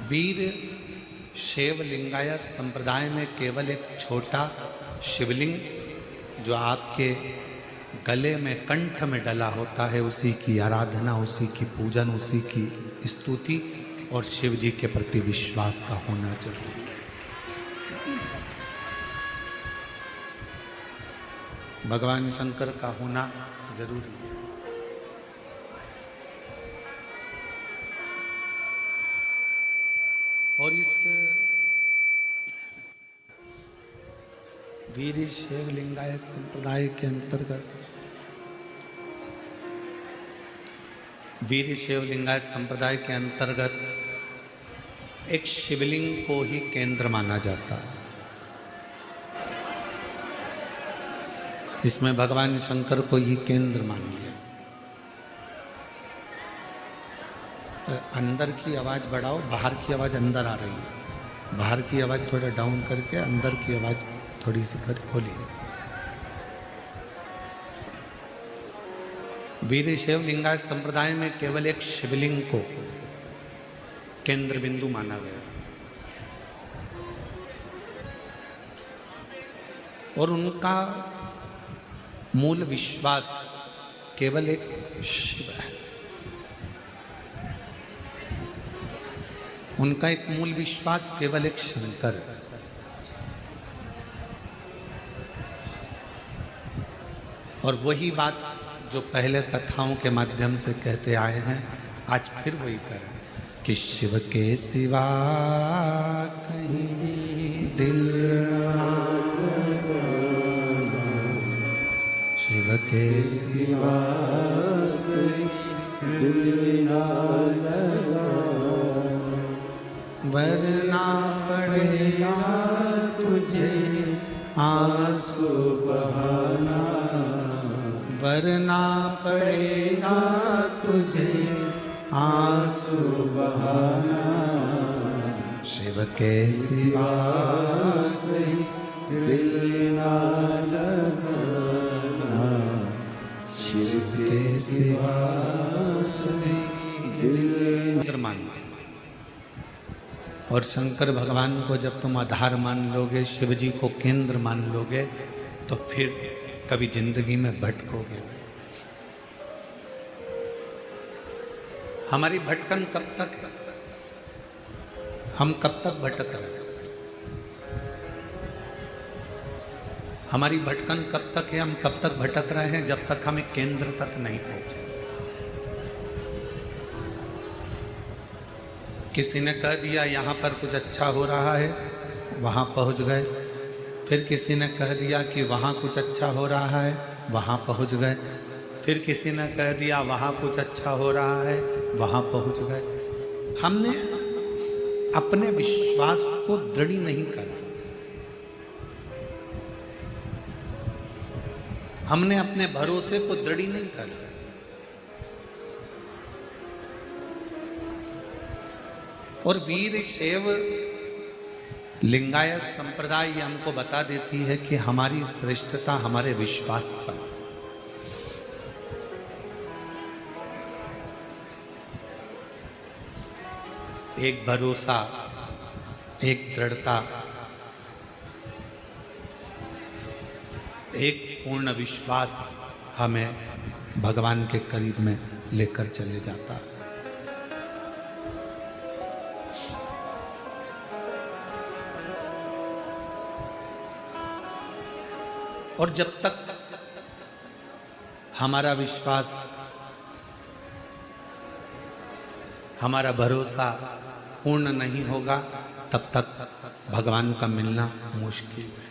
वीर शैव लिंगायत संप्रदाय में केवल एक छोटा शिवलिंग जो आपके गले में कंठ में डला होता है, उसी की आराधना, उसी की पूजन, उसी की स्तुति और शिव जी के प्रति विश्वास का होना जरूरी है। भगवान शंकर का होना जरूरी है। और इस वीर शैव लिंगायत संप्रदाय के अंतर्गत वीर शैव लिंगायत संप्रदाय के अंतर्गत एक शिवलिंग को ही केंद्र माना जाता है। इसमें भगवान शंकर को ही केंद्र मान लिया। अंदर की आवाज बढ़ाओ, बाहर की आवाज अंदर आ रही है। बाहर की आवाज थोड़ा डाउन करके अंदर की आवाज थोड़ी सी कर खोलिए। वीर शैव लिंगायत संप्रदाय में केवल एक शिवलिंग को केंद्र बिंदु माना गया और उनका मूल विश्वास केवल एक शिव है। उनका एक मूल विश्वास केवल एक शंकर है। और वही बात जो पहले कथाओं के माध्यम से कहते आए हैं, आज फिर वही करें कि शिव के सिवा कहीं दिल, शिव के सिवा कहीं दिल ना लगा, वरना पड़ेगा तुझे आंसू बहाना, वरना पड़ेगा तुझे आंसू बहाना, शिव के सिवा कहीं दिल ना लगाना, शिव के सिवा कहीं दिल मान। और शंकर भगवान को जब तुम आधार मान लोगे, शिव जी को केंद्र मान लोगे, तो फिर कभी जिंदगी में भटकोगे। हमारी भटकन कब तक है? हम कब तक भटक रहे हैं? हमारी भटकन कब तक है? हम कब तक भटक रहे हैं? जब तक हम केंद्र तक नहीं पहुंचे। किसी ने कह दिया यहाँ पर कुछ अच्छा हो रहा है, वहाँ पहुँच गए। फिर किसी ने कह दिया कि वहाँ कुछ अच्छा हो रहा है, वहाँ पहुँच गए। फिर किसी ने कह दिया वहाँ कुछ अच्छा हो रहा है, वहाँ पहुँच गए। हमने अपने विश्वास को दृढ़ नहीं करा। हमने अपने भरोसे को दृढ़ नहीं करा। और वीर शैव लिंगायत संप्रदाय ये हमको बता देती है कि हमारी श्रेष्ठता हमारे विश्वास पर। एक भरोसा, एक दृढ़ता, एक पूर्ण विश्वास हमें भगवान के करीब में लेकर चले जाता है। और जब तक हमारा विश्वास, हमारा भरोसा पूर्ण नहीं होगा, तब तक भगवान का मिलना मुश्किल है।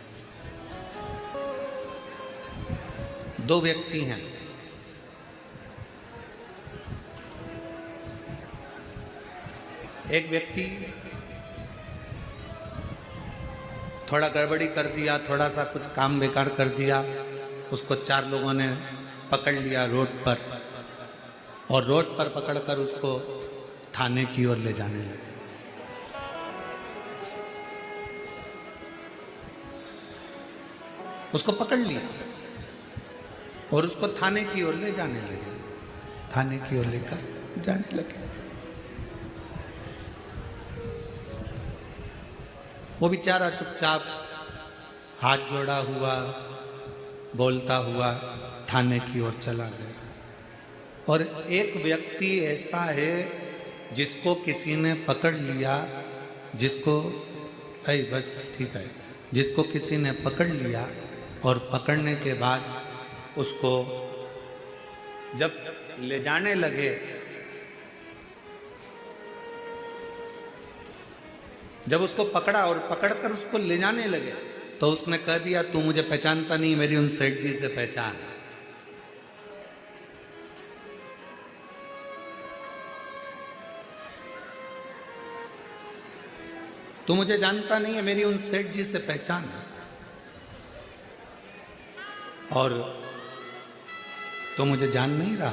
दो व्यक्ति हैं, एक व्यक्ति थोड़ा गड़बड़ी कर दिया, थोड़ा सा कुछ काम बेकार कर दिया, उसको चार लोगों ने पकड़ लिया रोड पर, और रोड पर पकड़कर उसको थाने की ओर ले जाने लगे। उसको पकड़ लिया और उसको थाने की ओर ले जाने लगे, थाने की ओर लेकर जाने लगे। वो बेचारा चुपचाप हाथ जोड़ा हुआ बोलता हुआ थाने की ओर चला गया। और एक व्यक्ति ऐसा है जिसको किसी ने पकड़ लिया, जिसको बस ठीक है, जिसको किसी ने पकड़ लिया और पकड़ने के बाद उसको जब ले जाने लगे, जब उसको पकड़ा और पकड़कर उसको ले जाने लगे तो उसने कह दिया तू मुझे पहचानता नहीं, मेरी उन सेठ जी से पहचान। तू मुझे जानता नहीं है, मेरी उन सेठ जी से पहचान। और तो मुझे जान नहीं रहा।